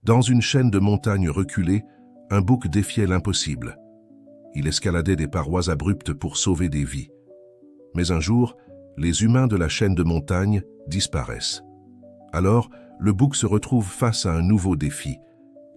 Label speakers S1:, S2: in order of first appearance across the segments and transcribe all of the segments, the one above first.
S1: Dans une chaîne de montagnes reculées, un bouc défiait l'impossible. Il escaladait des parois abruptes pour sauver des vies. Mais un jour, les humains de la chaîne de montagnes disparaissent. Alors, le bouc se retrouve face à un nouveau défi,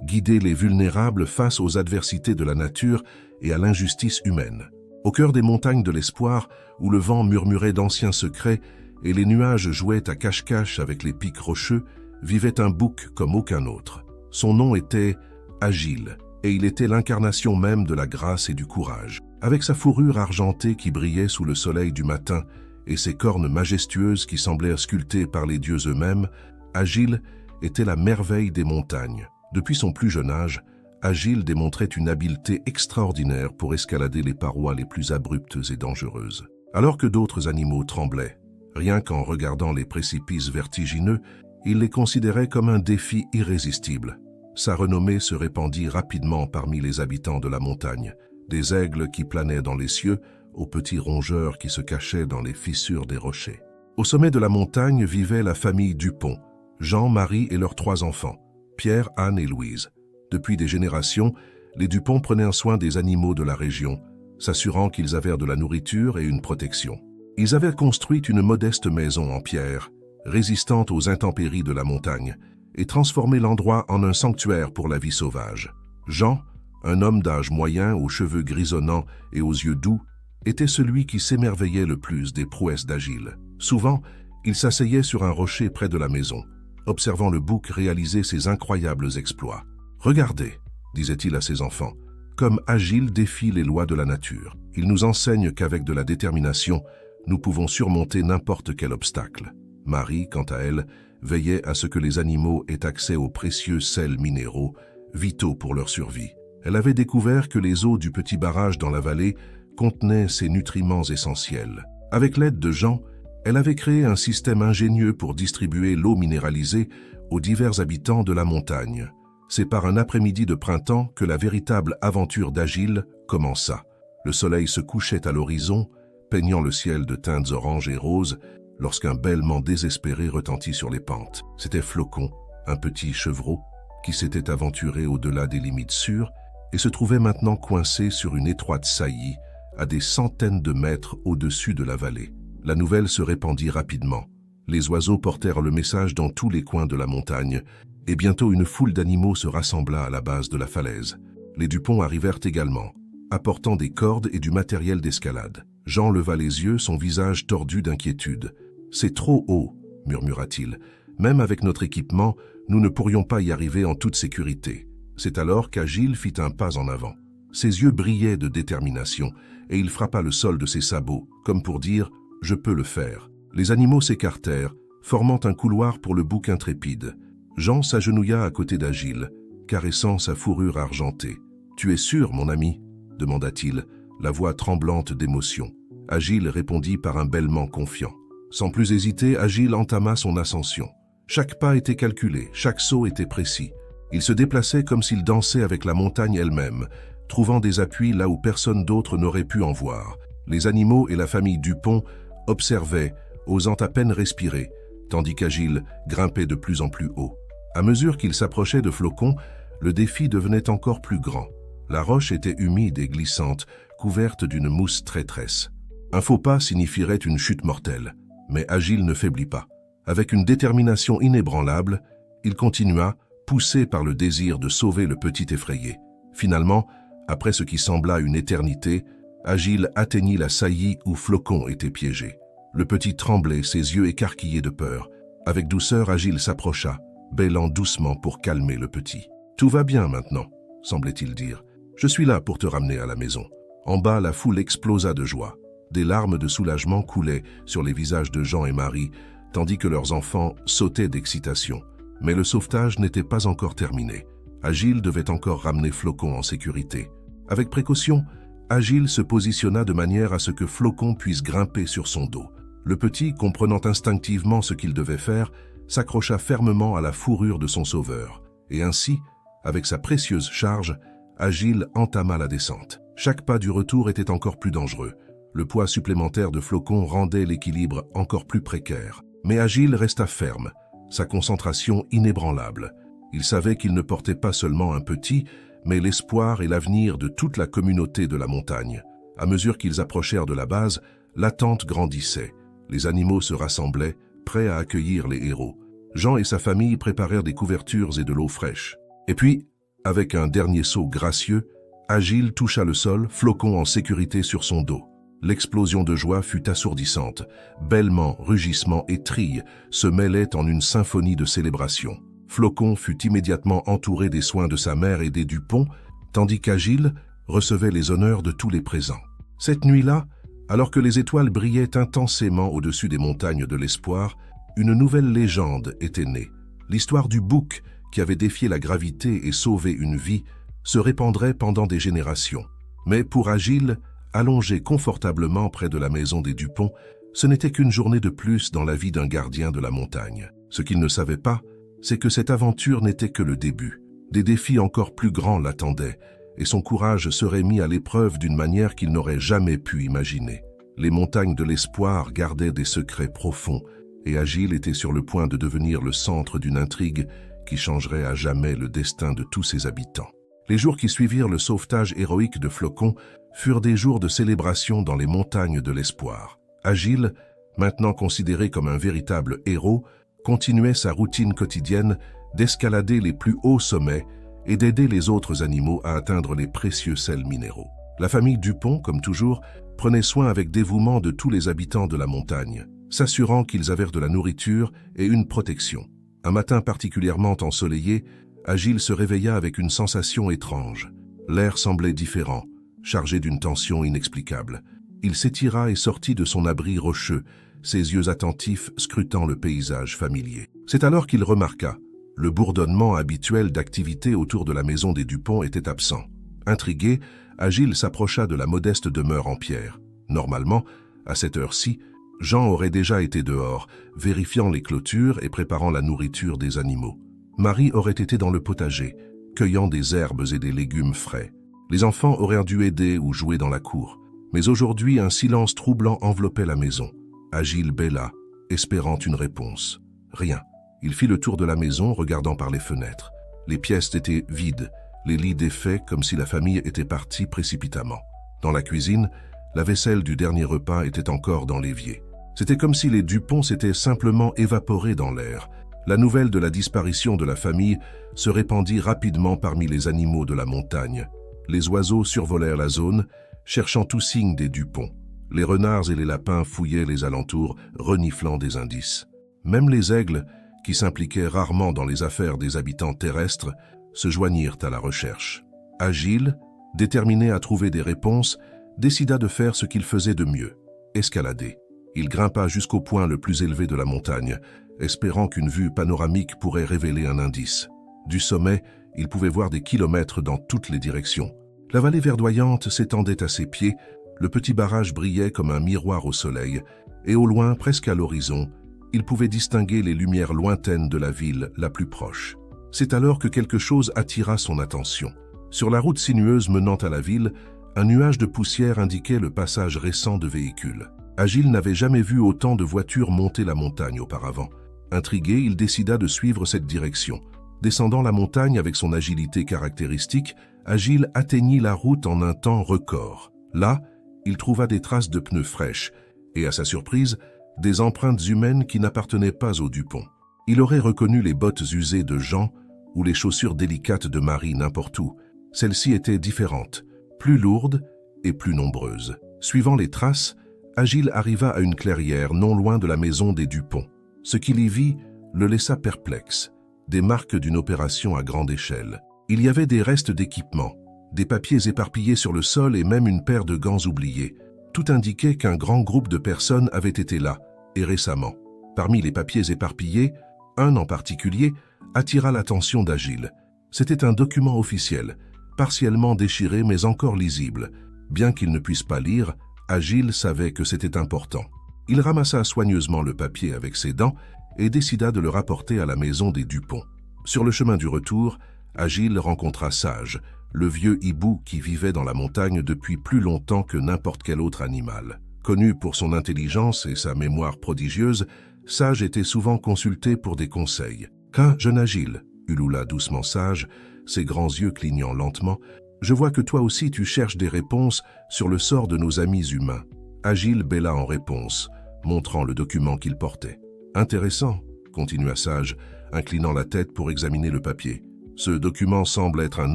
S1: guider les vulnérables face aux adversités de la nature et à l'injustice humaine. Au cœur des montagnes de l'espoir, où le vent murmurait d'anciens secrets et les nuages jouaient à cache-cache avec les pics rocheux, vivait un bouc comme aucun autre. Son nom était Agile, et il était l'incarnation même de la grâce et du courage. Avec sa fourrure argentée qui brillait sous le soleil du matin et ses cornes majestueuses qui semblèrent sculptées par les dieux eux-mêmes, Agile était la merveille des montagnes. Depuis son plus jeune âge, Agile démontrait une habileté extraordinaire pour escalader les parois les plus abruptes et dangereuses. Alors que d'autres animaux tremblaient, rien qu'en regardant les précipices vertigineux, il les considérait comme un défi irrésistible. Sa renommée se répandit rapidement parmi les habitants de la montagne, des aigles qui planaient dans les cieux aux petits rongeurs qui se cachaient dans les fissures des rochers. Au sommet de la montagne vivait la famille Dupont, Jean, Marie et leurs 3 enfants, Pierre, Anne et Louise. Depuis des générations, les Dupont prenaient soin des animaux de la région, s'assurant qu'ils avaient de la nourriture et une protection. Ils avaient construit une modeste maison en pierre, résistante aux intempéries de la montagne, et transformé l'endroit en un sanctuaire pour la vie sauvage. Jean, un homme d'âge moyen aux cheveux grisonnants et aux yeux doux, était celui qui s'émerveillait le plus des prouesses d'Agile. Souvent, il s'asseyait sur un rocher près de la maison, observant le bouc réaliser ses incroyables exploits. « Regardez, disait-il à ses enfants, comme Agile défie les lois de la nature. Il nous enseigne qu'avec de la détermination, nous pouvons surmonter n'importe quel obstacle. » Marie, quant à elle, veillait à ce que les animaux aient accès aux précieux sels minéraux, vitaux pour leur survie. Elle avait découvert que les eaux du petit barrage dans la vallée contenaient ces nutriments essentiels. Avec l'aide de Jean, elle avait créé un système ingénieux pour distribuer l'eau minéralisée aux divers habitants de la montagne. C'est par un après-midi de printemps que la véritable aventure d'Agile commença. Le soleil se couchait à l'horizon, peignant le ciel de teintes oranges et roses, lorsqu'un bêlement désespéré retentit sur les pentes. C'était Flocon, un petit chevreau, qui s'était aventuré au-delà des limites sûres et se trouvait maintenant coincé sur une étroite saillie à des centaines de mètres au-dessus de la vallée. La nouvelle se répandit rapidement. Les oiseaux portèrent le message dans tous les coins de la montagne, et bientôt une foule d'animaux se rassembla à la base de la falaise. Les Dupont arrivèrent également, apportant des cordes et du matériel d'escalade. Jean leva les yeux, son visage tordu d'inquiétude. « C'est trop haut, » murmura-t-il. « Même avec notre équipement, nous ne pourrions pas y arriver en toute sécurité. » C'est alors qu'Agile fit un pas en avant. Ses yeux brillaient de détermination, et il frappa le sol de ses sabots, comme pour dire « Je peux le faire ». Les animaux s'écartèrent, formant un couloir pour le bouc intrépide. Jean s'agenouilla à côté d'Agile, caressant sa fourrure argentée. « Tu es sûr, mon ami ?» demanda-t-il, la voix tremblante d'émotion. Agile répondit par un bêlement confiant. Sans plus hésiter, Agile entama son ascension. Chaque pas était calculé, chaque saut était précis. Il se déplaçait comme s'il dansait avec la montagne elle-même, trouvant des appuis là où personne d'autre n'aurait pu en voir. Les animaux et la famille Dupont observaient, osant à peine respirer, tandis qu'Agile grimpait de plus en plus haut. À mesure qu'il s'approchait de Flocon, le défi devenait encore plus grand. La roche était humide et glissante, couverte d'une mousse traîtresse. Un faux pas signifierait une chute mortelle, mais Agile ne faiblit pas. Avec une détermination inébranlable, il continua, poussé par le désir de sauver le petit effrayé. Finalement, après ce qui sembla une éternité, Agile atteignit la saillie où Flocon était piégé. Le petit tremblait, ses yeux écarquillés de peur. Avec douceur, Agile s'approcha, bêlant doucement pour calmer le petit. « Tout va bien maintenant, » semblait-il dire. « Je suis là pour te ramener à la maison. » En bas, la foule explosa de joie. Des larmes de soulagement coulaient sur les visages de Jean et Marie, tandis que leurs enfants sautaient d'excitation. Mais le sauvetage n'était pas encore terminé. Agile devait encore ramener Flocon en sécurité. Avec précaution, Agile se positionna de manière à ce que Flocon puisse grimper sur son dos. Le petit, comprenant instinctivement ce qu'il devait faire, s'accrocha fermement à la fourrure de son sauveur. Et ainsi, avec sa précieuse charge, Agile entama la descente. Chaque pas du retour était encore plus dangereux. Le poids supplémentaire de Flocon rendait l'équilibre encore plus précaire. Mais Agile resta ferme, sa concentration inébranlable. Il savait qu'il ne portait pas seulement un petit, mais l'espoir et l'avenir de toute la communauté de la montagne. À mesure qu'ils approchèrent de la base, l'attente grandissait. Les animaux se rassemblaient, prêts à accueillir les héros. Jean et sa famille préparèrent des couvertures et de l'eau fraîche. Et puis, avec un dernier saut gracieux, Agile toucha le sol, Flocon en sécurité sur son dos. L'explosion de joie fut assourdissante. Bêlements, rugissements et trilles se mêlaient en une symphonie de célébration. Flocon fut immédiatement entouré des soins de sa mère et des Dupont, tandis qu'Agile recevait les honneurs de tous les présents. Cette nuit-là, alors que les étoiles brillaient intensément au-dessus des montagnes de l'espoir, une nouvelle légende était née. L'histoire du bouc, qui avait défié la gravité et sauvé une vie, se répandrait pendant des générations. Mais pour Agile, allongé confortablement près de la maison des Dupont, ce n'était qu'une journée de plus dans la vie d'un gardien de la montagne. Ce qu'il ne savait pas, c'est que cette aventure n'était que le début. Des défis encore plus grands l'attendaient, et son courage serait mis à l'épreuve d'une manière qu'il n'aurait jamais pu imaginer. Les montagnes de l'espoir gardaient des secrets profonds, et Agile était sur le point de devenir le centre d'une intrigue qui changerait à jamais le destin de tous ses habitants. Les jours qui suivirent le sauvetage héroïque de Flocon furent des jours de célébration dans les montagnes de l'espoir. Agile, maintenant considéré comme un véritable héros, continuait sa routine quotidienne d'escalader les plus hauts sommets et d'aider les autres animaux à atteindre les précieux sels minéraux. La famille Dupont, comme toujours, prenait soin avec dévouement de tous les habitants de la montagne, s'assurant qu'ils avaient de la nourriture et une protection. Un matin particulièrement ensoleillé, Agile se réveilla avec une sensation étrange. L'air semblait différent, chargé d'une tension inexplicable. Il s'étira et sortit de son abri rocheux, ses yeux attentifs scrutant le paysage familier. C'est alors qu'il remarqua. Le bourdonnement habituel d'activité autour de la maison des Dupont était absent. Intrigué, Agile s'approcha de la modeste demeure en pierre. Normalement, à cette heure-ci, Jean aurait déjà été dehors, vérifiant les clôtures et préparant la nourriture des animaux. Marie aurait été dans le potager, cueillant des herbes et des légumes frais. Les enfants auraient dû aider ou jouer dans la cour. Mais aujourd'hui, un silence troublant enveloppait la maison. Agile bêla, espérant une réponse. Rien. Il fit le tour de la maison, regardant par les fenêtres. Les pièces étaient vides, les lits défaits comme si la famille était partie précipitamment. Dans la cuisine, la vaisselle du dernier repas était encore dans l'évier. C'était comme si les Dupont s'étaient simplement évaporés dans l'air. La nouvelle de la disparition de la famille se répandit rapidement parmi les animaux de la montagne. Les oiseaux survolèrent la zone, cherchant tout signe des Dupont. Les renards et les lapins fouillaient les alentours, reniflant des indices. Même les aigles, qui s'impliquaient rarement dans les affaires des habitants terrestres, se joignirent à la recherche. Agile, déterminé à trouver des réponses, décida de faire ce qu'il faisait de mieux, escalader. Il grimpa jusqu'au point le plus élevé de la montagne, espérant qu'une vue panoramique pourrait révéler un indice. Du sommet, il pouvait voir des kilomètres dans toutes les directions. La vallée verdoyante s'étendait à ses pieds, le petit barrage brillait comme un miroir au soleil, et au loin, presque à l'horizon, il pouvait distinguer les lumières lointaines de la ville la plus proche. C'est alors que quelque chose attira son attention. Sur la route sinueuse menant à la ville, un nuage de poussière indiquait le passage récent de véhicules. Agile n'avait jamais vu autant de voitures monter la montagne auparavant. Intrigué, il décida de suivre cette direction. Descendant la montagne avec son agilité caractéristique, Agile atteignit la route en un temps record. Là, il trouva des traces de pneus fraîches et, à sa surprise, des empreintes humaines qui n'appartenaient pas aux Dupont. Il aurait reconnu les bottes usées de Jean ou les chaussures délicates de Marie n'importe où. Celles-ci étaient différentes, plus lourdes et plus nombreuses. Suivant les traces, Agile arriva à une clairière non loin de la maison des Dupont. Ce qu'il y vit le laissa perplexe, des marques d'une opération à grande échelle. Il y avait des restes d'équipements, des papiers éparpillés sur le sol et même une paire de gants oubliés. Tout indiquait qu'un grand groupe de personnes avait été là, et récemment. Parmi les papiers éparpillés, un en particulier attira l'attention d'Agile. C'était un document officiel, partiellement déchiré mais encore lisible. Bien qu'il ne puisse pas lire, Agile savait que c'était important. Il ramassa soigneusement le papier avec ses dents et décida de le rapporter à la maison des Dupont. Sur le chemin du retour, Agile rencontra Sage, le vieux hibou qui vivait dans la montagne depuis plus longtemps que n'importe quel autre animal. Connu pour son intelligence et sa mémoire prodigieuse, Sage était souvent consulté pour des conseils. « Qu'un jeune Agile, ulula doucement Sage, ses grands yeux clignant lentement. « Je vois que toi aussi tu cherches des réponses sur le sort de nos amis humains. » Agile bêla en réponse, montrant le document qu'il portait. « Intéressant, » continua Sage, inclinant la tête pour examiner le papier. « Ce document semble être un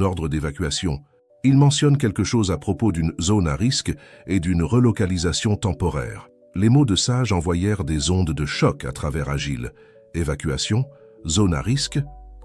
S1: ordre d'évacuation. Il mentionne quelque chose à propos d'une zone à risque et d'une relocalisation temporaire. » Les mots de Sage envoyèrent des ondes de choc à travers Agile. Évacuation, zone à risque,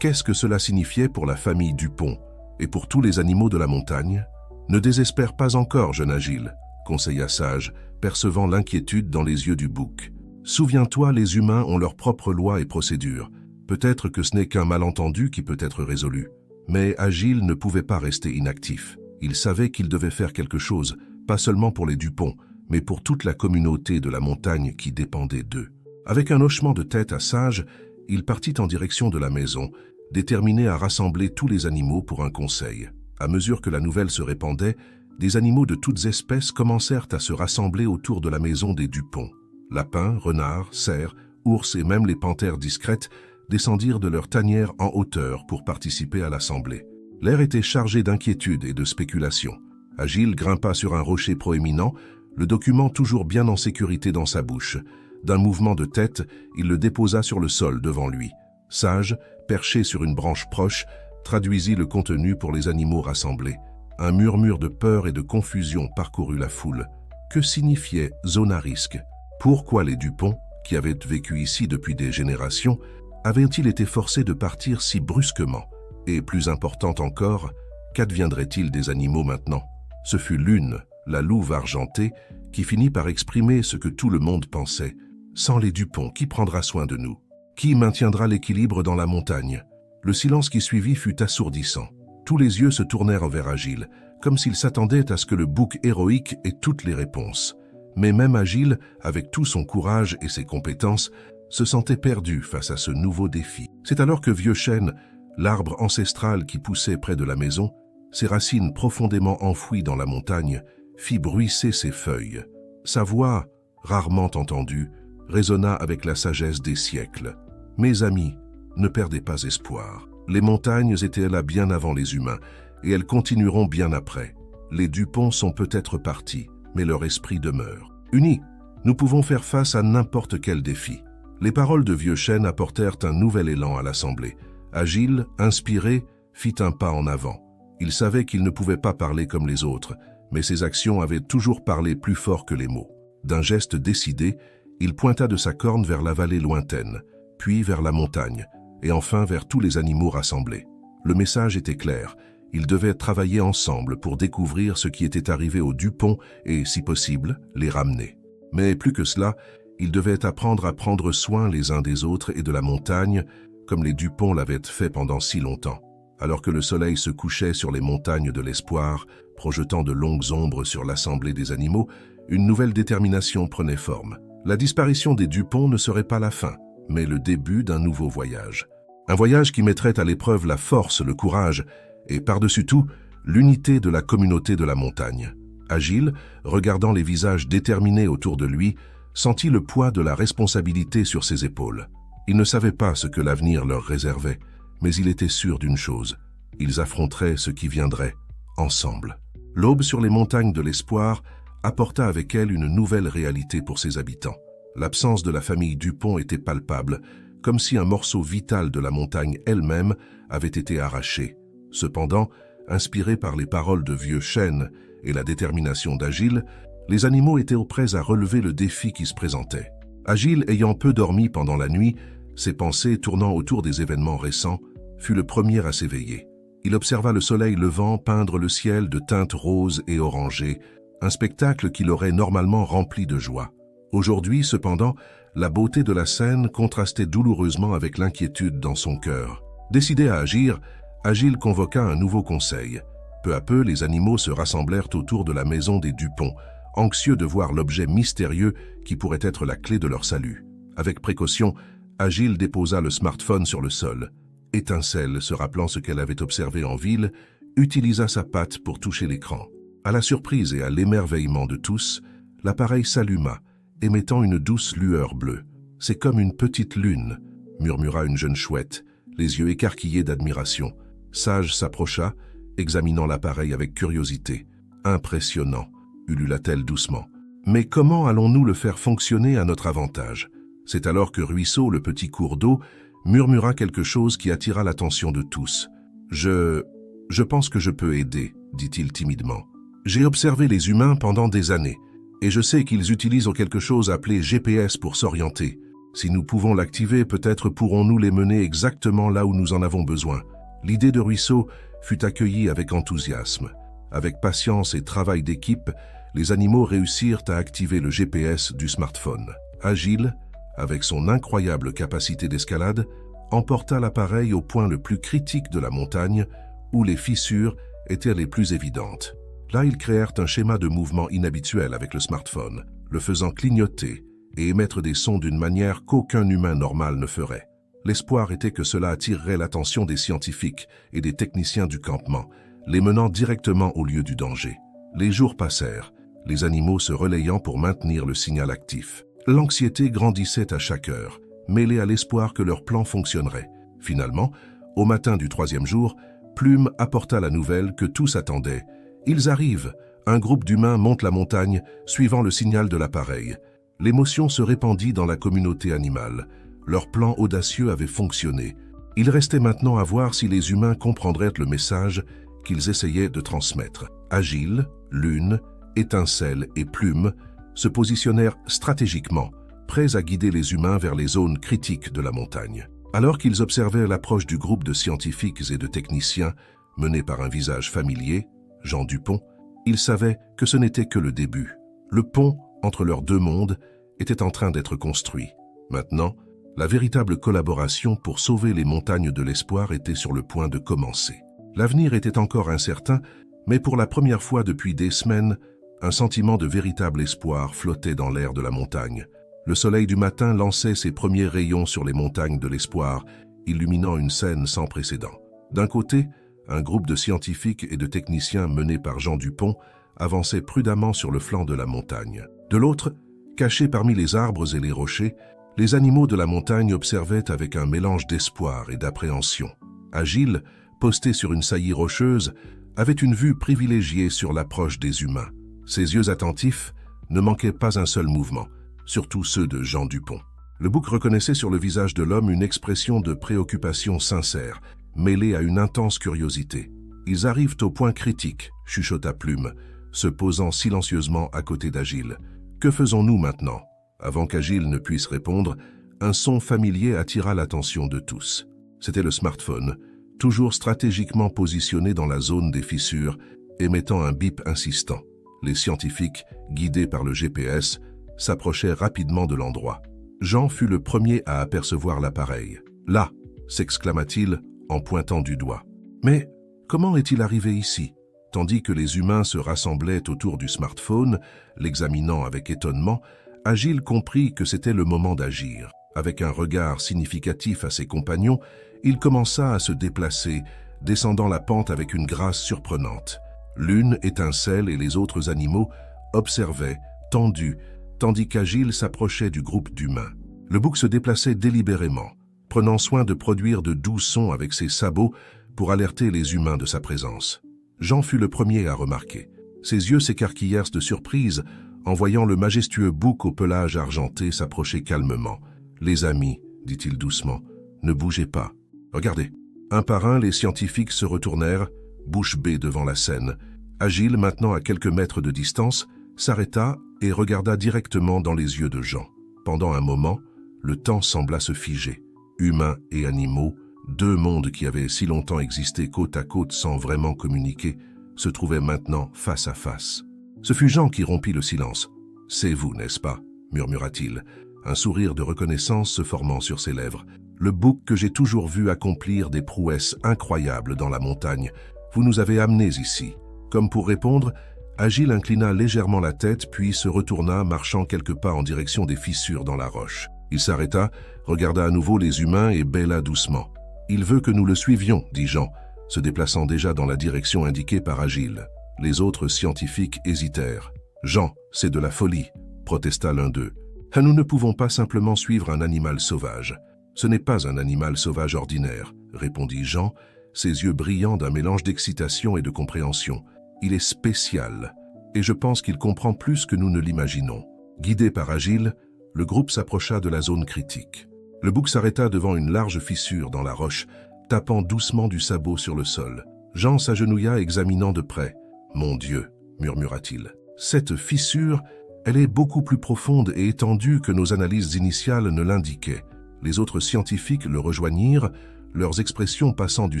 S1: qu'est-ce que cela signifiait pour la famille Dupont et pour tous les animaux de la montagne? Ne désespère pas encore, jeune Agile, conseilla Sage, percevant l'inquiétude dans les yeux du bouc. Souviens-toi, les humains ont leurs propres lois et procédures. Peut-être que ce n'est qu'un malentendu qui peut être résolu. Mais Agile ne pouvait pas rester inactif. Il savait qu'il devait faire quelque chose, pas seulement pour les Dupont, mais pour toute la communauté de la montagne qui dépendait d'eux. Avec un hochement de tête à Sage, il partit en direction de la maison, déterminé à rassembler tous les animaux pour un conseil. À mesure que la nouvelle se répandait, des animaux de toutes espèces commencèrent à se rassembler autour de la maison des Dupont. Lapins, renards, cerfs, ours et même les panthères discrètes descendirent de leur tanière en hauteur pour participer à l'assemblée. L'air était chargé d'inquiétude et de spéculation. Agile grimpa sur un rocher proéminent, le document toujours bien en sécurité dans sa bouche. D'un mouvement de tête, il le déposa sur le sol devant lui. Sage, perché sur une branche proche, traduisit le contenu pour les animaux rassemblés. Un murmure de peur et de confusion parcourut la foule. Que signifiait zone à risque? Pourquoi les Dupont, qui avaient vécu ici depuis des générations, avaient-ils été forcés de partir si brusquement? Et plus important encore, qu'adviendrait-il des animaux maintenant? Ce fut Lune, la louve argentée, qui finit par exprimer ce que tout le monde pensait. Sans les Dupont, qui prendra soin de nous? Qui maintiendra l'équilibre dans la montagne? Le silence qui suivit fut assourdissant. Tous les yeux se tournèrent vers Agile, comme s'il s'attendait à ce que le bouc héroïque ait toutes les réponses. Mais même Agile, avec tout son courage et ses compétences, se sentait perdu face à ce nouveau défi. C'est alors que Vieux Chêne, l'arbre ancestral qui poussait près de la maison, ses racines profondément enfouies dans la montagne, fit bruisser ses feuilles. Sa voix, rarement entendue, résonna avec la sagesse des siècles. « Mes amis, ne perdez pas espoir. Les montagnes étaient là bien avant les humains, et elles continueront bien après. Les Dupont sont peut-être partis, mais leur esprit demeure. Unis, nous pouvons faire face à n'importe quel défi. » Les paroles de Vieux Chêne apportèrent un nouvel élan à l'assemblée. Agile, inspiré, fit un pas en avant. Il savait qu'il ne pouvait pas parler comme les autres, mais ses actions avaient toujours parlé plus fort que les mots. D'un geste décidé, il pointa de sa corne vers la vallée lointaine, puis vers la montagne, et enfin vers tous les animaux rassemblés. Le message était clair. Ils devaient travailler ensemble pour découvrir ce qui était arrivé aux Dupont et, si possible, les ramener. Mais plus que cela, ils devaient apprendre à prendre soin les uns des autres et de la montagne, comme les Dupont l'avaient fait pendant si longtemps. Alors que le soleil se couchait sur les montagnes de l'espoir, projetant de longues ombres sur l'assemblée des animaux, une nouvelle détermination prenait forme. La disparition des Dupont ne serait pas la fin, mais le début d'un nouveau voyage. Un voyage qui mettrait à l'épreuve la force, le courage et, par-dessus tout, l'unité de la communauté de la montagne. Agile, regardant les visages déterminés autour de lui, sentit le poids de la responsabilité sur ses épaules. Il ne savait pas ce que l'avenir leur réservait, mais il était sûr d'une chose, ils affronteraient ce qui viendrait, ensemble. L'aube sur les montagnes de l'espoir apporta avec elle une nouvelle réalité pour ses habitants. L'absence de la famille Dupont était palpable, comme si un morceau vital de la montagne elle-même avait été arraché. Cependant, inspirés par les paroles de Vieux Chêne et la détermination d'Agile, les animaux étaient prêts à relever le défi qui se présentait. Agile, ayant peu dormi pendant la nuit, ses pensées tournant autour des événements récents, fut le premier à s'éveiller. Il observa le soleil levant peindre le ciel de teintes roses et orangées, un spectacle qui l'aurait normalement rempli de joie. Aujourd'hui, cependant, la beauté de la scène contrastait douloureusement avec l'inquiétude dans son cœur. Décidé à agir, Agile convoqua un nouveau conseil. Peu à peu, les animaux se rassemblèrent autour de la maison des Dupont, anxieux de voir l'objet mystérieux qui pourrait être la clé de leur salut. Avec précaution, Agile déposa le smartphone sur le sol. Étincelle, se rappelant ce qu'elle avait observé en ville, utilisa sa patte pour toucher l'écran. À la surprise et à l'émerveillement de tous, l'appareil s'alluma, émettant une douce lueur bleue. « C'est comme une petite lune », murmura une jeune chouette, les yeux écarquillés d'admiration. Sage s'approcha, examinant l'appareil avec curiosité. « Impressionnant », ulula-t-elle doucement. « Mais comment allons-nous le faire fonctionner à notre avantage ?» C'est alors que Ruisseau, le petit cours d'eau, murmura quelque chose qui attira l'attention de tous. « Je pense que je peux aider », dit-il timidement. « J'ai observé les humains pendant des années, et je sais qu'ils utilisent quelque chose appelé GPS pour s'orienter. Si nous pouvons l'activer, peut-être pourrons-nous les mener exactement là où nous en avons besoin. » L'idée de Ruisseau fut accueillie avec enthousiasme. Avec patience et travail d'équipe, les animaux réussirent à activer le GPS du smartphone. Agile, avec son incroyable capacité d'escalade, emporta l'appareil au point le plus critique de la montagne, où les fissures étaient les plus évidentes. Là, ils créèrent un schéma de mouvement inhabituel avec le smartphone, le faisant clignoter et émettre des sons d'une manière qu'aucun humain normal ne ferait. L'espoir était que cela attirerait l'attention des scientifiques et des techniciens du campement, les menant directement au lieu du danger. Les jours passèrent, les animaux se relayant pour maintenir le signal actif. L'anxiété grandissait à chaque heure, mêlée à l'espoir que leur plan fonctionnerait. Finalement, au matin du 3e jour, Plume apporta la nouvelle que tous attendaient. « Ils arrivent !» Un groupe d'humains monte la montagne, suivant le signal de l'appareil. L'émotion se répandit dans la communauté animale. Leur plan audacieux avait fonctionné. Il restait maintenant à voir si les humains comprendraient le message qu'ils essayaient de transmettre. Agile, Lune, Étincelle et Plume se positionnèrent stratégiquement, prêts à guider les humains vers les zones critiques de la montagne. Alors qu'ils observaient l'approche du groupe de scientifiques et de techniciens, mené par un visage familier, Jean Dupont, ils savaient que ce n'était que le début. Le pont entre leurs deux mondes était en train d'être construit. Maintenant, la véritable collaboration pour sauver les montagnes de l'espoir était sur le point de commencer. L'avenir était encore incertain, mais pour la première fois depuis des semaines, un sentiment de véritable espoir flottait dans l'air de la montagne. Le soleil du matin lançait ses premiers rayons sur les montagnes de l'espoir, illuminant une scène sans précédent. D'un côté, un groupe de scientifiques et de techniciens mené par Jean Dupont avançait prudemment sur le flanc de la montagne. De l'autre, cachés parmi les arbres et les rochers, les animaux de la montagne observaient avec un mélange d'espoir et d'appréhension. Agile, posté sur une saillie rocheuse, avait une vue privilégiée sur l'approche des humains. Ses yeux attentifs ne manquaient pas un seul mouvement, surtout ceux de Jean Dupont. Le bouc reconnaissait sur le visage de l'homme une expression de préoccupation sincère, mêlée à une intense curiosité. « Ils arrivent au point critique », chuchota Plume, se posant silencieusement à côté d'Agile. « Que faisons-nous maintenant ?» Avant qu'Agile ne puisse répondre, un son familier attira l'attention de tous. C'était le smartphone, toujours stratégiquement positionné dans la zone des fissures, émettant un bip insistant. Les scientifiques, guidés par le GPS, s'approchaient rapidement de l'endroit. Jean fut le premier à apercevoir l'appareil. « Là !» s'exclama-t-il en pointant du doigt. « Mais comment est-il arrivé ici ?» Tandis que les humains se rassemblaient autour du smartphone, l'examinant avec étonnement, Agile comprit que c'était le moment d'agir. Avec un regard significatif à ses compagnons, il commença à se déplacer, descendant la pente avec une grâce surprenante. Lune, Étincelle et les autres animaux observaient, tendus, tandis qu'Agile s'approchait du groupe d'humains. Le bouc se déplaçait délibérément, prenant soin de produire de doux sons avec ses sabots pour alerter les humains de sa présence. Jean fut le premier à remarquer. Ses yeux s'écarquillèrent de surprise en voyant le majestueux bouc au pelage argenté s'approcher calmement. « Les amis, dit-il doucement, ne bougez pas. Regardez. » Un par un, les scientifiques se retournèrent, bouche bée devant la scène. Agile, maintenant à quelques mètres de distance, s'arrêta et regarda directement dans les yeux de Jean. Pendant un moment, le temps sembla se figer. Humains et animaux, deux mondes qui avaient si longtemps existé côte à côte sans vraiment communiquer, se trouvaient maintenant face à face. Ce fut Jean qui rompit le silence. « C'est vous, n'est-ce pas ?» murmura-t-il, un sourire de reconnaissance se formant sur ses lèvres. « Le bouc que j'ai toujours vu accomplir des prouesses incroyables dans la montagne. Vous nous avez amenés ici. » Comme pour répondre, Agile inclina légèrement la tête puis se retourna, marchant quelques pas en direction des fissures dans la roche. Il s'arrêta, regarda à nouveau les humains et bêla doucement. « Il veut que nous le suivions, » dit Jean, se déplaçant déjà dans la direction indiquée par Agile. Les autres scientifiques hésitèrent. « Jean, c'est de la folie », protesta l'un d'eux. « Nous ne pouvons pas simplement suivre un animal sauvage. Ce n'est pas un animal sauvage ordinaire. répondit Jean, ses yeux brillants d'un mélange d'excitation et de compréhension. Il est spécial, et je pense qu'il comprend plus que nous ne l'imaginons. Guidé par Agile, le groupe s'approcha de la zone critique. Le bouc s'arrêta devant une large fissure dans la roche, tapant doucement du sabot sur le sol. Jean s'agenouilla examinant de près. « Mon Dieu !» murmura-t-il. « Cette fissure, elle est beaucoup plus profonde et étendue que nos analyses initiales ne l'indiquaient. » Les autres scientifiques le rejoignirent, leurs expressions passant du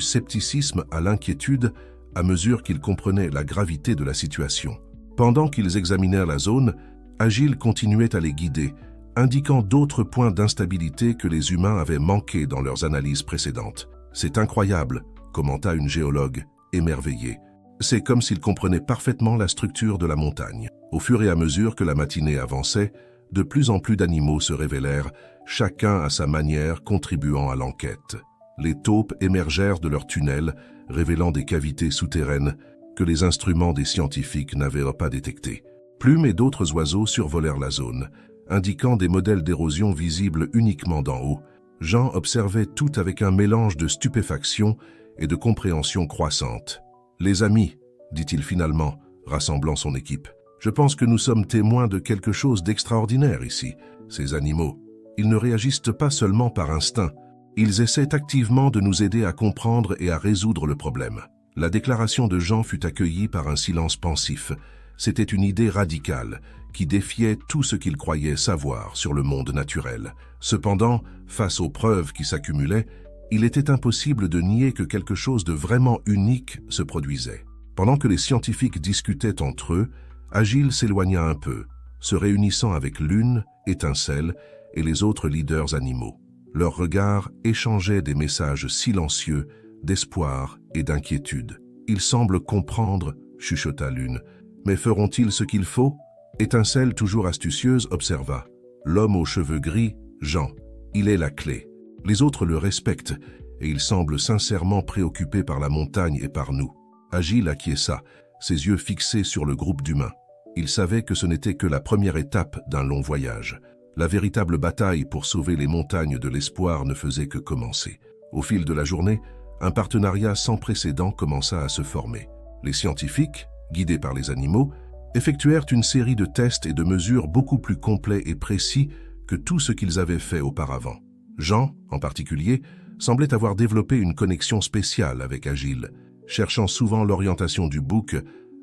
S1: scepticisme à l'inquiétude à mesure qu'ils comprenaient la gravité de la situation. Pendant qu'ils examinèrent la zone, Agile continuait à les guider, indiquant d'autres points d'instabilité que les humains avaient manqués dans leurs analyses précédentes. « C'est incroyable », commenta une géologue, émerveillée. « C'est comme s'il comprenait parfaitement la structure de la montagne. » Au fur et à mesure que la matinée avançait, de plus en plus d'animaux se révélèrent, chacun à sa manière contribuant à l'enquête. Les taupes émergèrent de leurs tunnels, révélant des cavités souterraines que les instruments des scientifiques n'avaient pas détectées. Plumes et d'autres oiseaux survolèrent la zone, indiquant des modèles d'érosion visibles uniquement d'en haut. Jean observait tout avec un mélange de stupéfaction et de compréhension croissante. « Les amis, dit-il finalement, rassemblant son équipe, je pense que nous sommes témoins de quelque chose d'extraordinaire ici. Ces animaux, ils ne réagissent pas seulement par instinct, ils essaient activement de nous aider à comprendre et à résoudre le problème. » La déclaration de Jean fut accueillie par un silence pensif. C'était une idée radicale qui défiait tout ce qu'il croyait savoir sur le monde naturel. Cependant, face aux preuves qui s'accumulaient, il était impossible de nier que quelque chose de vraiment unique se produisait. Pendant que les scientifiques discutaient entre eux, Agile s'éloigna un peu, se réunissant avec Lune, Étincelle et les autres leaders animaux. Leurs regards échangeaient des messages silencieux d'espoir et d'inquiétude. « Ils semblent comprendre, » chuchota Lune. « Mais feront-ils ce qu'il faut ?» Étincelle, toujours astucieuse, observa. « L'homme aux cheveux gris, Jean. Il est la clé. Les autres le respectent, et il semble sincèrement préoccupé par la montagne et par nous. » Agile acquiesça, ses yeux fixés sur le groupe d'humains. Il savait que ce n'était que la première étape d'un long voyage. La véritable bataille pour sauver les montagnes de l'espoir ne faisait que commencer. Au fil de la journée, un partenariat sans précédent commença à se former. Les scientifiques, guidés par les animaux, effectuèrent une série de tests et de mesures beaucoup plus complets et précis que tout ce qu'ils avaient fait auparavant. Jean, en particulier, semblait avoir développé une connexion spéciale avec Agile, cherchant souvent l'orientation du bouc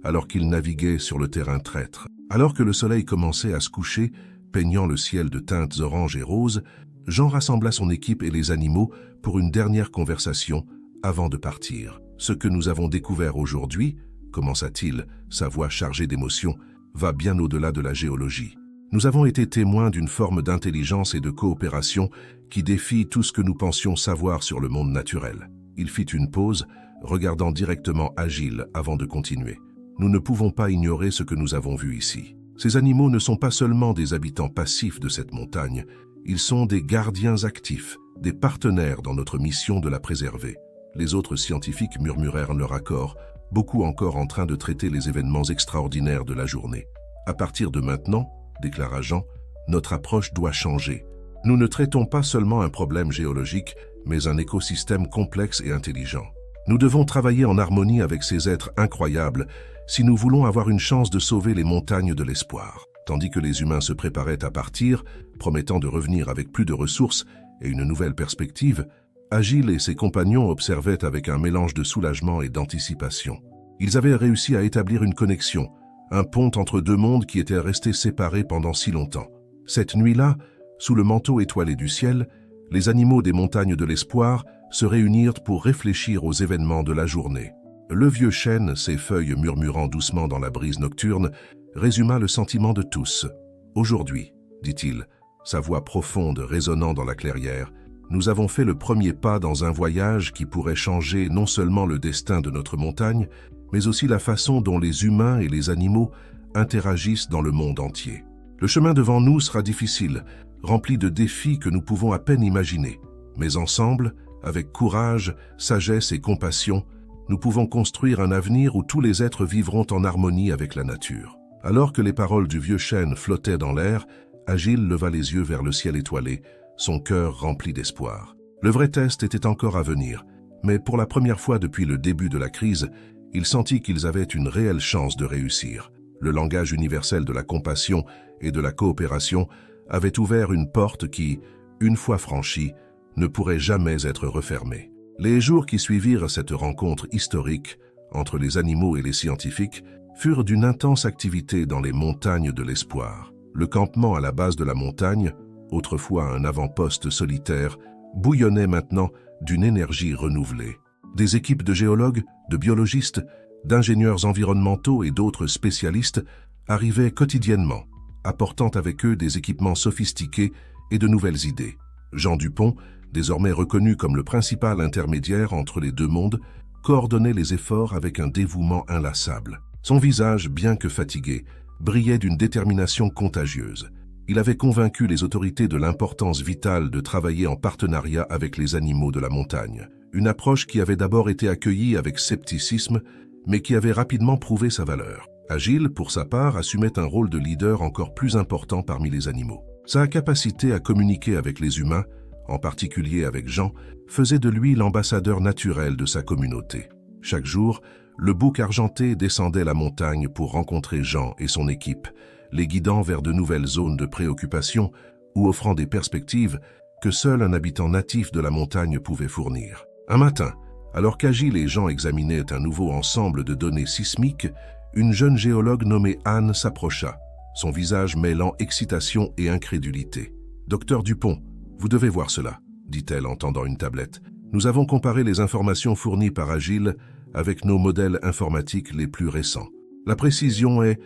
S1: alors qu'il naviguait sur le terrain traître. Alors que le soleil commençait à se coucher, peignant le ciel de teintes oranges et roses, Jean rassembla son équipe et les animaux pour une dernière conversation avant de partir. « Ce que nous avons découvert aujourd'hui, » commença-t-il, sa voix chargée d'émotion, « va bien au-delà de la géologie. Nous avons été témoins d'une forme d'intelligence et de coopération qui défie tout ce que nous pensions savoir sur le monde naturel. » Il fit une pause, regardant directement Agile avant de continuer. « Nous ne pouvons pas ignorer ce que nous avons vu ici. Ces animaux ne sont pas seulement des habitants passifs de cette montagne, ils sont des gardiens actifs, des partenaires dans notre mission de la préserver. » Les autres scientifiques murmurèrent leur accord, beaucoup encore en train de traiter les événements extraordinaires de la journée. « À partir de maintenant, » déclara Jean, « notre approche doit changer. Nous ne traitons pas seulement un problème géologique, mais un écosystème complexe et intelligent. Nous devons travailler en harmonie avec ces êtres incroyables si nous voulons avoir une chance de sauver les montagnes de l'espoir. » Tandis que les humains se préparaient à partir, promettant de revenir avec plus de ressources et une nouvelle perspective, Agile et ses compagnons observaient avec un mélange de soulagement et d'anticipation. Ils avaient réussi à établir une connexion, un pont entre deux mondes qui étaient restés séparés pendant si longtemps. Cette nuit-là, sous le manteau étoilé du ciel, les animaux des montagnes de l'espoir se réunirent pour réfléchir aux événements de la journée. Le vieux chêne, ses feuilles murmurant doucement dans la brise nocturne, résuma le sentiment de tous. « Aujourd'hui, dit-il, sa voix profonde résonnant dans la clairière, nous avons fait le premier pas dans un voyage qui pourrait changer non seulement le destin de notre montagne, mais aussi la façon dont les humains et les animaux interagissent dans le monde entier. Le chemin devant nous sera difficile, rempli de défis que nous pouvons à peine imaginer, mais ensemble, avec courage, sagesse et compassion, nous pouvons construire un avenir où tous les êtres vivront en harmonie avec la nature. » Alors que les paroles du vieux chêne flottaient dans l'air, Agile leva les yeux vers le ciel étoilé, son cœur rempli d'espoir. Le vrai test était encore à venir, Mais pour la première fois depuis le début de la crise, il sentit qu'ils avaient une réelle chance de réussir. Le langage universel de la compassion et de la coopération avait ouvert une porte qui, une fois franchie, ne pourrait jamais être refermée. Les jours qui suivirent cette rencontre historique entre les animaux et les scientifiques furent d'une intense activité dans les montagnes de l'espoir. Le campement à la base de la montagne, autrefois un avant-poste solitaire, bouillonnait maintenant d'une énergie renouvelée. Des équipes de géologues, de biologistes, d'ingénieurs environnementaux et d'autres spécialistes arrivaient quotidiennement, apportant avec eux des équipements sophistiqués et de nouvelles idées. Jean Dupont, désormais reconnu comme le principal intermédiaire entre les deux mondes, coordonnait les efforts avec un dévouement inlassable. Son visage, bien que fatigué, brillait d'une détermination contagieuse. Il avait convaincu les autorités de l'importance vitale de travailler en partenariat avec les animaux de la montagne. Une approche qui avait d'abord été accueillie avec scepticisme, mais qui avait rapidement prouvé sa valeur. Agile, pour sa part, assumait un rôle de leader encore plus important parmi les animaux. Sa capacité à communiquer avec les humains, en particulier avec Jean, faisait de lui l'ambassadeur naturel de sa communauté. Chaque jour, le bouc argenté descendait la montagne pour rencontrer Jean et son équipe, les guidant vers de nouvelles zones de préoccupation ou offrant des perspectives que seul un habitant natif de la montagne pouvait fournir. Un matin, alors qu'Agile et Jean examinaient un nouveau ensemble de données sismiques, une jeune géologue nommée Anne s'approcha, son visage mêlant excitation et incrédulité. « Docteur Dupont, vous devez voir cela, » dit-elle en tendant une tablette. « Nous avons comparé les informations fournies par Agile avec nos modèles informatiques les plus récents. La précision est,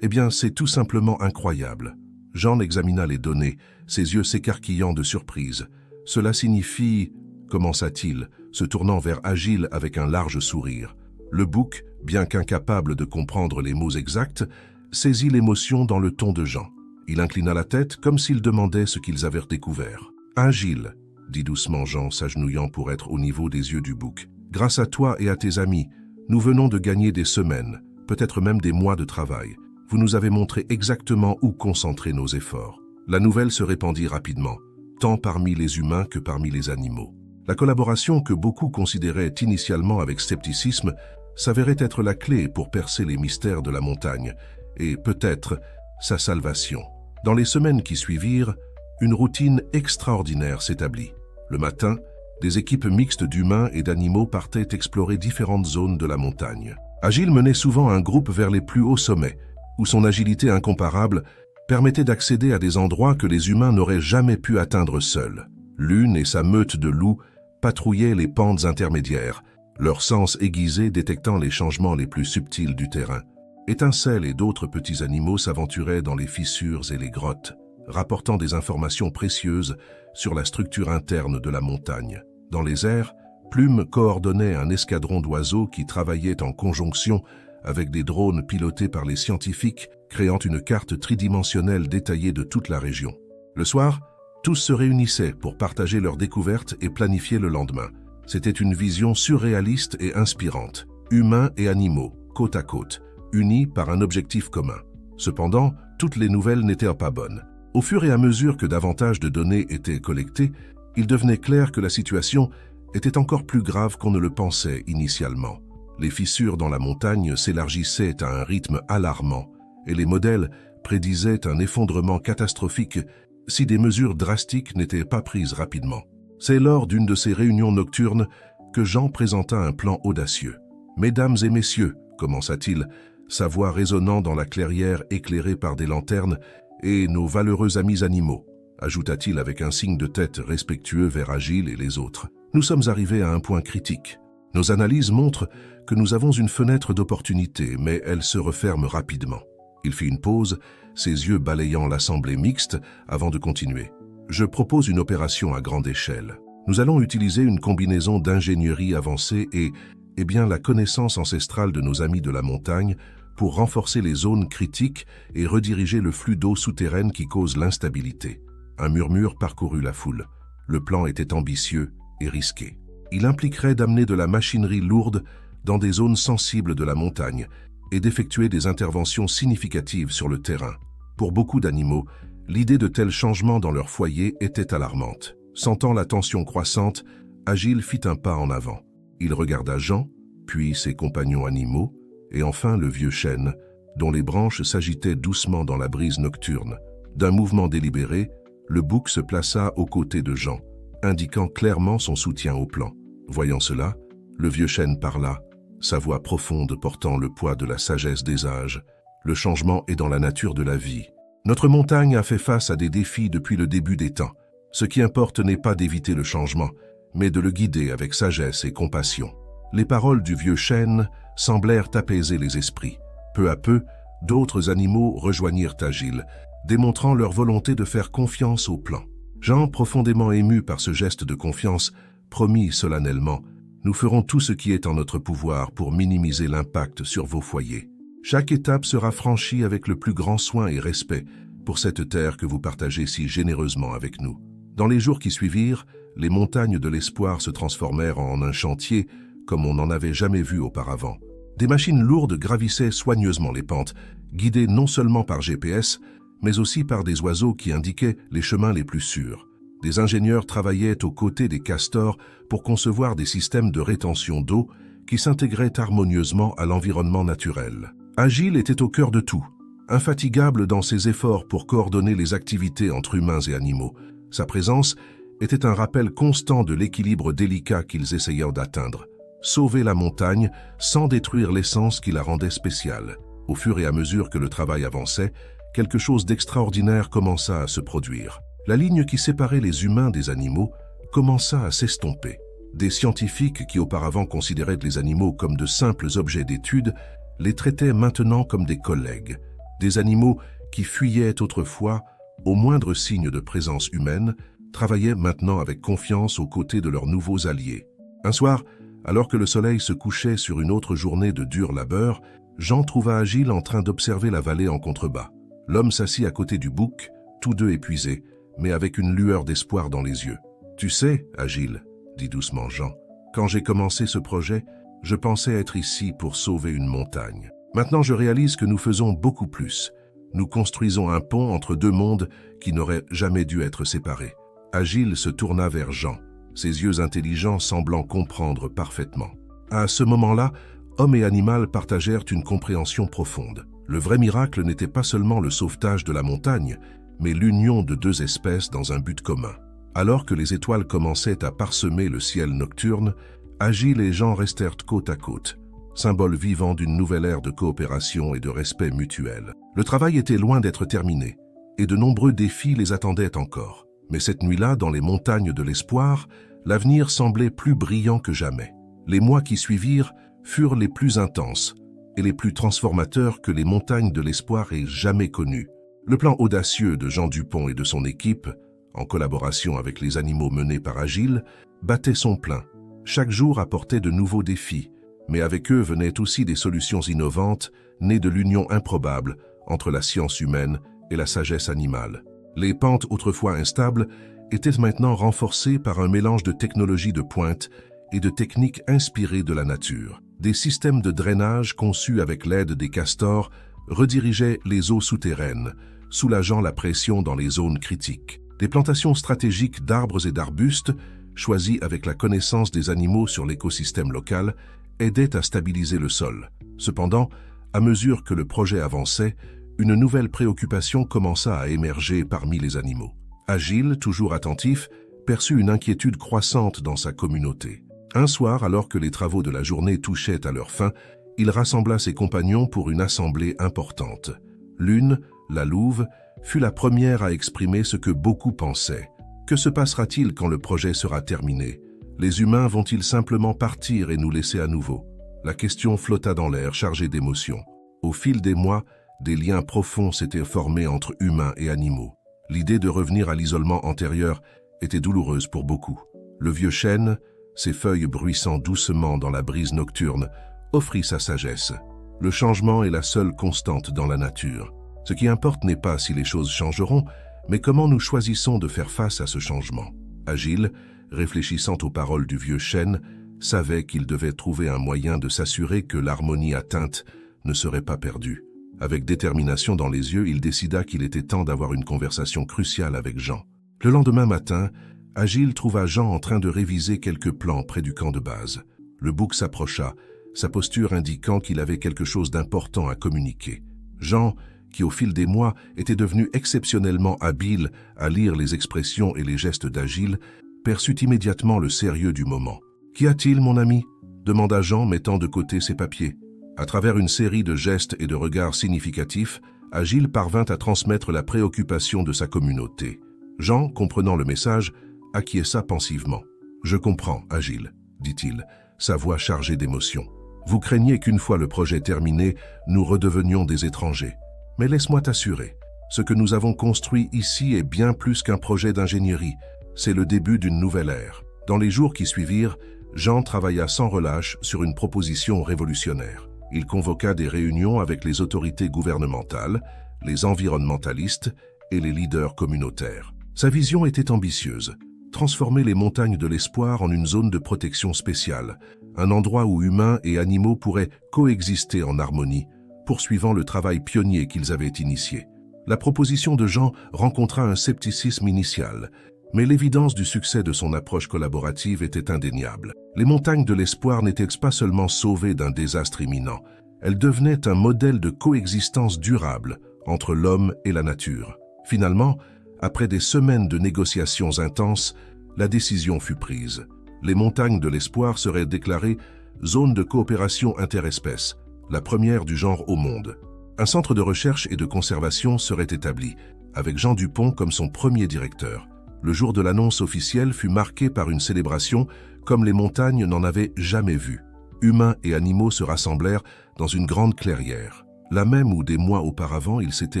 S1: c'est tout simplement incroyable. » Jean examina les données, ses yeux s'écarquillant de surprise. « Cela signifie... » commença-t-il, se tournant vers Agile avec un large sourire. Le bouc, bien qu'incapable de comprendre les mots exacts, saisit l'émotion dans le ton de Jean. Il inclina la tête comme s'il demandait ce qu'ils avaient découvert. « Agile, » dit doucement Jean, s'agenouillant pour être au niveau des yeux du bouc. « Grâce à toi et à tes amis, nous venons de gagner des semaines, peut-être même des mois de travail. Vous nous avez montré exactement où concentrer nos efforts. » La nouvelle se répandit rapidement, tant parmi les humains que parmi les animaux. La collaboration que beaucoup considéraient initialement avec scepticisme s'avérait être la clé pour percer les mystères de la montagne et, peut-être, sa salvation. Dans les semaines qui suivirent, une routine extraordinaire s'établit. Le matin, des équipes mixtes d'humains et d'animaux partaient explorer différentes zones de la montagne. Agile menait souvent un groupe vers les plus hauts sommets, où son agilité incomparable permettait d'accéder à des endroits que les humains n'auraient jamais pu atteindre seuls. L'une et sa meute de loups patrouillaient les pentes intermédiaires, leur sens aiguisé détectant les changements les plus subtils du terrain. Étincelles et d'autres petits animaux s'aventuraient dans les fissures et les grottes, rapportant des informations précieuses sur la structure interne de la montagne. Dans les airs, Plume coordonnait un escadron d'oiseaux qui travaillait en conjonction avec des drones pilotés par les scientifiques, créant une carte tridimensionnelle détaillée de toute la région. Le soir, tous se réunissaient pour partager leurs découvertes et planifier le lendemain. C'était une vision surréaliste et inspirante, humains et animaux, côte à côte, unis par un objectif commun. Cependant, toutes les nouvelles n'étaient pas bonnes. Au fur et à mesure que davantage de données étaient collectées, il devenait clair que la situation était encore plus grave qu'on ne le pensait initialement. Les fissures dans la montagne s'élargissaient à un rythme alarmant et les modèles prédisaient un effondrement catastrophique si des mesures drastiques n'étaient pas prises rapidement. C'est lors d'une de ces réunions nocturnes que Jean présenta un plan audacieux. « Mesdames et messieurs », commença-t-il, sa voix résonnant dans la clairière éclairée par des lanternes, « et nos valeureux amis animaux », ajouta-t-il avec un signe de tête respectueux vers Agile et les autres. « Nous sommes arrivés à un point critique. Nos analyses montrent que nous avons une fenêtre d'opportunité, mais elle se referme rapidement. » Il fit une pause, ses yeux balayant l'assemblée mixte, avant de continuer. « Je propose une opération à grande échelle. Nous allons utiliser une combinaison d'ingénierie avancée et, la connaissance ancestrale de nos amis de la montagne pour renforcer les zones critiques et rediriger le flux d'eau souterraine qui cause l'instabilité. » Un murmure parcourut la foule. Le plan était ambitieux et risqué. Il impliquerait d'amener de la machinerie lourde dans des zones sensibles de la montagne et d'effectuer des interventions significatives sur le terrain. Pour beaucoup d'animaux, l'idée de tels changements dans leur foyer était alarmante. Sentant la tension croissante, Agile fit un pas en avant. Il regarda Jean, puis ses compagnons animaux, et enfin le vieux chêne, dont les branches s'agitaient doucement dans la brise nocturne. D'un mouvement délibéré, le bouc se plaça aux côtés de Jean, indiquant clairement son soutien au plan. Voyant cela, le vieux chêne parla, sa voix profonde portant le poids de la sagesse des âges. Le changement est dans la nature de la vie. Notre montagne a fait face à des défis depuis le début des temps. Ce qui importe n'est pas d'éviter le changement, mais de le guider avec sagesse et compassion. Les paroles du vieux chêne semblèrent apaiser les esprits. Peu à peu, d'autres animaux rejoignirent Agile, démontrant leur volonté de faire confiance au plan. Jean, profondément ému par ce geste de confiance, promit solennellement « Nous ferons tout ce qui est en notre pouvoir pour minimiser l'impact sur vos foyers. Chaque étape sera franchie avec le plus grand soin et respect pour cette terre que vous partagez si généreusement avec nous. » Dans les jours qui suivirent, les montagnes de l'espoir se transformèrent en un chantier comme on n'en avait jamais vu auparavant. Des machines lourdes gravissaient soigneusement les pentes, guidées non seulement par GPS, mais aussi par des oiseaux qui indiquaient les chemins les plus sûrs. Des ingénieurs travaillaient aux côtés des castors pour concevoir des systèmes de rétention d'eau qui s'intégraient harmonieusement à l'environnement naturel. Agile était au cœur de tout, infatigable dans ses efforts pour coordonner les activités entre humains et animaux. Sa présence était un rappel constant de l'équilibre délicat qu'ils essayaient d'atteindre. Sauver la montagne sans détruire l'essence qui la rendait spéciale. Au fur et à mesure que le travail avançait, quelque chose d'extraordinaire commença à se produire. La ligne qui séparait les humains des animaux commença à s'estomper. Des scientifiques qui auparavant considéraient les animaux comme de simples objets d'étude les traitaient maintenant comme des collègues. Des animaux qui fuyaient autrefois au moindre signe de présence humaine travaillaient maintenant avec confiance aux côtés de leurs nouveaux alliés. Un soir, alors que le soleil se couchait sur une autre journée de dur labeur, Jean trouva Agile en train d'observer la vallée en contrebas. L'homme s'assit à côté du bouc, tous deux épuisés, mais avec une lueur d'espoir dans les yeux. « Tu sais, Agile, » dit doucement Jean, « quand j'ai commencé ce projet, je pensais être ici pour sauver une montagne. Maintenant, je réalise que nous faisons beaucoup plus. Nous construisons un pont entre deux mondes qui n'auraient jamais dû être séparés. » Agile se tourna vers Jean, ses yeux intelligents semblant comprendre parfaitement. À ce moment-là, homme et animal partagèrent une compréhension profonde. Le vrai miracle n'était pas seulement le sauvetage de la montagne, mais l'union de deux espèces dans un but commun. Alors que les étoiles commençaient à parsemer le ciel nocturne, Agile et Jean restèrent côte à côte, symbole vivant d'une nouvelle ère de coopération et de respect mutuel. Le travail était loin d'être terminé, et de nombreux défis les attendaient encore. Mais cette nuit-là, dans les montagnes de l'espoir, l'avenir semblait plus brillant que jamais. Les mois qui suivirent furent les plus intenses et les plus transformateurs que les montagnes de l'espoir aient jamais connus. Le plan audacieux de Jean Dupont et de son équipe, en collaboration avec les animaux menés par Agile, battait son plein. Chaque jour apportait de nouveaux défis, mais avec eux venaient aussi des solutions innovantes, nées de l'union improbable entre la science humaine et la sagesse animale. Les pentes autrefois instables étaient maintenant renforcées par un mélange de technologies de pointe et de techniques inspirées de la nature. Des systèmes de drainage conçus avec l'aide des castors redirigeaient les eaux souterraines, soulageant la pression dans les zones critiques. Des plantations stratégiques d'arbres et d'arbustes, choisies avec la connaissance des animaux sur l'écosystème local, aidaient à stabiliser le sol. Cependant, à mesure que le projet avançait, une nouvelle préoccupation commença à émerger parmi les animaux. Agile, toujours attentif, perçut une inquiétude croissante dans sa communauté. Un soir, alors que les travaux de la journée touchaient à leur fin, il rassembla ses compagnons pour une assemblée importante. L'une, la louve, fut la première à exprimer ce que beaucoup pensaient. Que se passera-t-il quand le projet sera terminé? Les humains vont-ils simplement partir et nous laisser à nouveau? La question flotta dans l'air, chargée d'émotions. Au fil des mois, des liens profonds s'étaient formés entre humains et animaux. L'idée de revenir à l'isolement antérieur était douloureuse pour beaucoup. Le vieux chêne, ses feuilles bruissant doucement dans la brise nocturne, offrit sa sagesse. Le changement est la seule constante dans la nature. Ce qui importe n'est pas si les choses changeront, mais comment nous choisissons de faire face à ce changement. Agile, réfléchissant aux paroles du vieux chêne, savait qu'il devait trouver un moyen de s'assurer que l'harmonie atteinte ne serait pas perdue. Avec détermination dans les yeux, il décida qu'il était temps d'avoir une conversation cruciale avec Jean. Le lendemain matin, Agile trouva Jean en train de réviser quelques plans près du camp de base. Le bouc s'approcha, sa posture indiquant qu'il avait quelque chose d'important à communiquer. Jean, qui au fil des mois était devenu exceptionnellement habile à lire les expressions et les gestes d'Agile, perçut immédiatement le sérieux du moment. « Qu'y a-t-il, mon ami » demanda Jean, mettant de côté ses papiers. À travers une série de gestes et de regards significatifs, Agile parvint à transmettre la préoccupation de sa communauté. Jean, comprenant le message, acquiesça pensivement. « Je comprends, Agile, » dit-il, sa voix chargée d'émotion. « Vous craignez qu'une fois le projet terminé, nous redevenions des étrangers. Mais laisse-moi t'assurer, ce que nous avons construit ici est bien plus qu'un projet d'ingénierie. C'est le début d'une nouvelle ère. » Dans les jours qui suivirent, Jean travailla sans relâche sur une proposition révolutionnaire. Il convoqua des réunions avec les autorités gouvernementales, les environnementalistes et les leaders communautaires. Sa vision était ambitieuse. Transformer les montagnes de l'espoir en une zone de protection spéciale, un endroit où humains et animaux pourraient coexister en harmonie, poursuivant le travail pionnier qu'ils avaient initié. La proposition de Jean rencontra un scepticisme initial, mais l'évidence du succès de son approche collaborative était indéniable. Les montagnes de l'espoir n'étaient pas seulement sauvées d'un désastre imminent, elles devenaient un modèle de coexistence durable entre l'homme et la nature. Finalement, après des semaines de négociations intenses, la décision fut prise. Les montagnes de l'espoir seraient déclarées zone de coopération interespèces, la première du genre au monde. Un centre de recherche et de conservation serait établi, avec Jean Dupont comme son premier directeur. Le jour de l'annonce officielle fut marqué par une célébration comme les montagnes n'en avaient jamais vu. Humains et animaux se rassemblèrent dans une grande clairière, la même où des mois auparavant ils s'étaient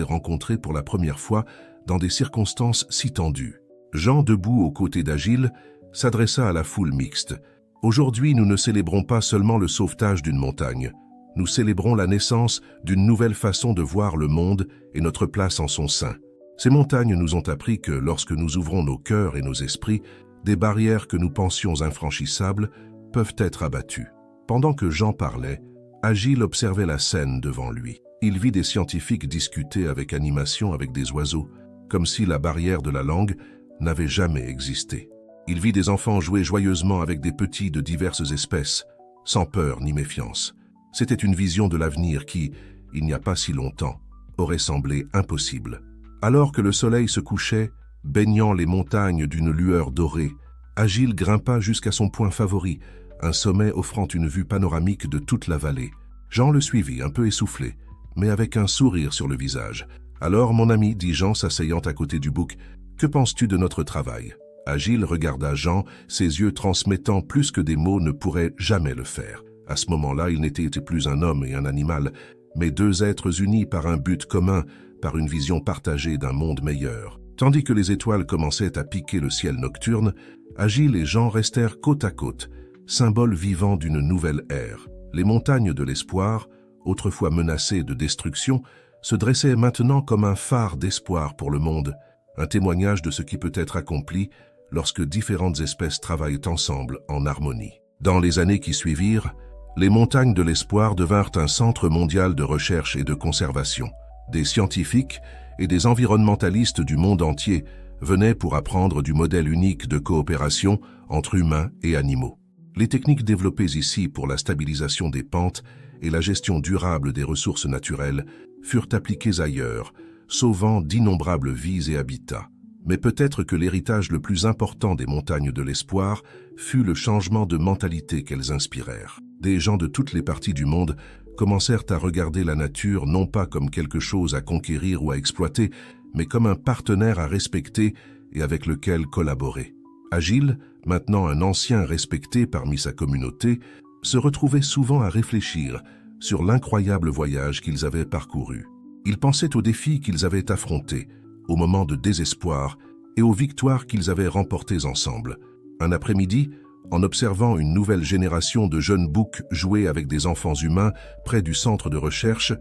S1: rencontrés pour la première fois dans des circonstances si tendues. Jean, debout aux côtés d'Agile, s'adressa à la foule mixte. « Aujourd'hui, nous ne célébrons pas seulement le sauvetage d'une montagne. Nous célébrons la naissance d'une nouvelle façon de voir le monde et notre place en son sein. Ces montagnes nous ont appris que lorsque nous ouvrons nos cœurs et nos esprits, des barrières que nous pensions infranchissables peuvent être abattues. » Pendant que Jean parlait, Agile observait la scène devant lui. Il vit des scientifiques discuter avec animation avec des oiseaux, comme si la barrière de la langue n'avait jamais existé. Il vit des enfants jouer joyeusement avec des petits de diverses espèces, sans peur ni méfiance. C'était une vision de l'avenir qui, il n'y a pas si longtemps, aurait semblé impossible. Alors que le soleil se couchait, baignant les montagnes d'une lueur dorée, Agile grimpa jusqu'à son point favori, un sommet offrant une vue panoramique de toute la vallée. Jean le suivit, un peu essoufflé, mais avec un sourire sur le visage. « Alors, mon ami, dit Jean s'asseyant à côté du bouc, que penses-tu de notre travail ?» Agile regarda Jean, ses yeux transmettant plus que des mots ne pourraient jamais le faire. À ce moment-là, il n'était plus un homme et un animal, mais deux êtres unis par un but commun, par une vision partagée d'un monde meilleur. Tandis que les étoiles commençaient à piquer le ciel nocturne, Agile et Jean restèrent côte à côte, symbole vivant d'une nouvelle ère. Les montagnes de l'espoir, autrefois menacées de destruction, se dressaient maintenant comme un phare d'espoir pour le monde, un témoignage de ce qui peut être accompli lorsque différentes espèces travaillent ensemble en harmonie. Dans les années qui suivirent, les montagnes de l'espoir devinrent un centre mondial de recherche et de conservation. Des scientifiques et des environnementalistes du monde entier venaient pour apprendre du modèle unique de coopération entre humains et animaux. Les techniques développées ici pour la stabilisation des pentes et la gestion durable des ressources naturelles furent appliquées ailleurs, sauvant d'innombrables vies et habitats. Mais peut-être que l'héritage le plus important des montagnes de l'espoir fut le changement de mentalité qu'elles inspirèrent. Des gens de toutes les parties du monde commencèrent à regarder la nature non pas comme quelque chose à conquérir ou à exploiter, mais comme un partenaire à respecter et avec lequel collaborer. Agile, maintenant un ancien respecté parmi sa communauté, se retrouvait souvent à réfléchir sur l'incroyable voyage qu'ils avaient parcouru. Ils pensaient aux défis qu'ils avaient affrontés, aux moments de désespoir et aux victoires qu'ils avaient remportées ensemble. Un après-midi, en observant une nouvelle génération de jeunes boucs jouer avec des enfants humains près du centre de recherche,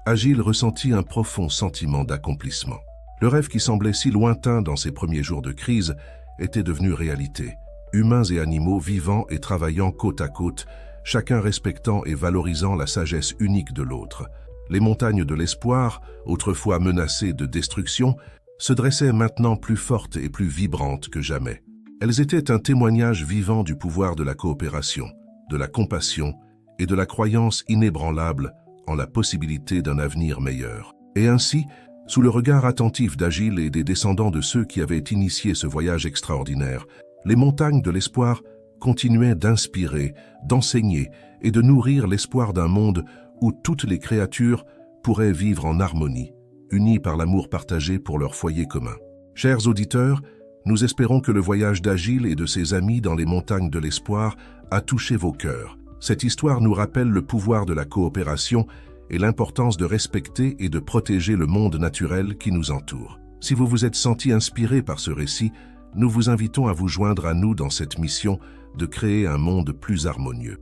S1: Agile ressentit un profond sentiment d'accomplissement. Le rêve qui semblait si lointain dans ses premiers jours de crise était devenu réalité. Humains et animaux vivant et travaillant côte à côte, chacun respectant et valorisant la sagesse unique de l'autre. Les montagnes de l'espoir, autrefois menacées de destruction, se dressaient maintenant plus fortes et plus vibrantes que jamais. Elles étaient un témoignage vivant du pouvoir de la coopération. de la compassion et de la croyance inébranlable en la possibilité d'un avenir meilleur. Et ainsi, sous le regard attentif d'Agile et des descendants de ceux qui avaient initié ce voyage extraordinaire, les montagnes de l'espoir continuaient d'inspirer, d'enseigner et de nourrir l'espoir d'un monde où toutes les créatures pourraient vivre en harmonie, unies par l'amour partagé pour leur foyer commun. Chers auditeurs, nous espérons que le voyage d'Agile et de ses amis dans les montagnes de l'espoir a touché vos cœurs. Cette histoire nous rappelle le pouvoir de la coopération et l'importance de respecter et de protéger le monde naturel qui nous entoure. Si vous vous êtes senti inspiré par ce récit, nous vous invitons à vous joindre à nous dans cette mission de créer un monde plus harmonieux.